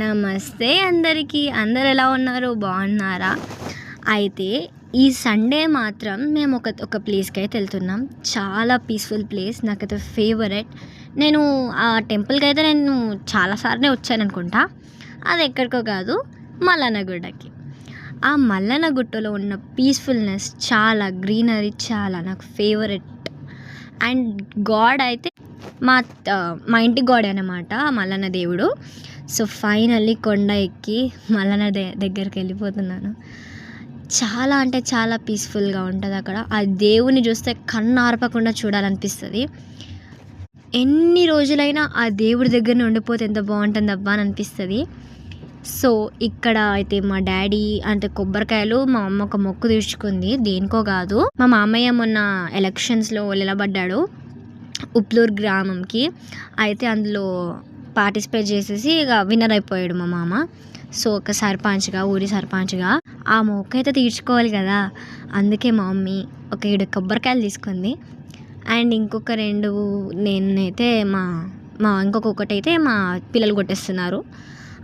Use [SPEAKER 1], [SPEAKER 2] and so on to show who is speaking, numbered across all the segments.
[SPEAKER 1] నమస్తే అందరికీ. అందరు ఎలా ఉన్నారు? బాగున్నారా? అయితే ఈ సండే మాత్రం మేము ఒక ప్లేస్కి అయితే వెళ్తున్నాం. చాలా పీస్ఫుల్ ప్లేస్, నాకైతే ఫేవరెట్. నేను ఆ టెంపుల్కి అయితే నేను చాలాసార్లు వచ్చాను అనుకుంటా. అది ఎక్కడికో కాదు, మల్లన్న గుట్టకి. ఆ మల్లన్న గుట్టలో ఉన్న పీస్ఫుల్నెస్, చాలా గ్రీనరీ, చాలా నాకు ఫేవరెట్. అండ్ గాడ్ అయితే మా మా ఇంటి గాడ్ అనమాట మల్లన్న దేవుడు. సో ఫైనల్లీ కొండ ఎక్కి మల్లన్న దగ్గరికి వెళ్ళిపోతున్నాను. చాలా అంటే చాలా పీస్ఫుల్గా ఉంటుంది అక్కడ. ఆ దేవుని చూస్తే కన్ను ఆర్పకుండా చూడాలనిపిస్తుంది. ఎన్ని రోజులైనా ఆ దేవుడి దగ్గరనే ఉండిపోతే ఎంత బాగుంటుంది అబ్బా అని అనిపిస్తుంది. సో ఇక్కడ అయితే మా డాడీ అంటే కొబ్బరికాయలు, మా అమ్మ ఒక మొక్కు తీర్చుకుంది, దేనికో కాదు. మా మామయ్య మొన్న ఎలక్షన్స్లో నిలబడ్డాడు ఉప్లూరు గ్రామంకి. అయితే అందులో పార్టిసిపేట్ చేసేసి ఇక విన్నర్ అయిపోయాడు మా మామ. సో ఒక సర్పంచ్గా, ఊరి సర్పంచ్గా ఆ మొక్కు అయితే తీర్చుకోవాలి కదా. అందుకే మా మమ్మీ ఒక 7 కొబ్బరికాయలు తీసుకుంది. అండ్ ఇంకొక 2 నేనైతే ఇంకొకటైతే మా పిల్లలు కొట్టేస్తున్నారు.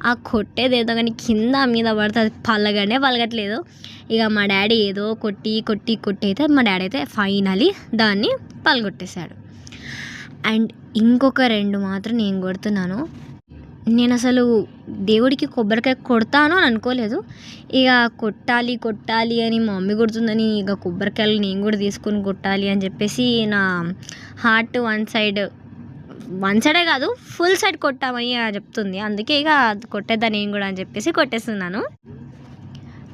[SPEAKER 1] ఆ కొట్టేది ఏదో కానీ కింద మీద పడితే అది పలగట్లేదు. ఇక మా డాడీ ఏదో కొట్టి అయితే మా డాడీ అయితే ఫైనలీ దాన్ని పలగొట్టేశాడు. అండ్ ఇంకొక 2 మాత్రం నేను కొడుతున్నాను. నేను అసలు దేవుడికి కొబ్బరికాయ కొడతాను అని అనుకోలేదు. ఇక కొట్టాలి అని మా మమ్మీ కొడుతుందని ఇక కొబ్బరికాయలు నేను కూడా తీసుకొని కొట్టాలి అని చెప్పేసి నా హార్ట్ వన్ సైడే కాదు, ఫుల్ సైడ్ కొట్టామని చెప్తుంది. అందుకే ఇక కొట్టేద్దా నేను కూడా అని చెప్పేసి కొట్టేస్తున్నాను.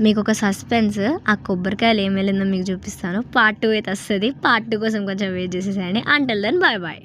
[SPEAKER 1] మీకు ఒక సస్పెన్స్, ఆ కొబ్బరికాయలు ఏం వెళ్ళిందో మీకు చూపిస్తాను. పార్ట్ 2 అయితే వస్తుంది. పార్ట్ 2 కోసం కొంచెం వెయిట్ చేసేసేయండి. Until then bye.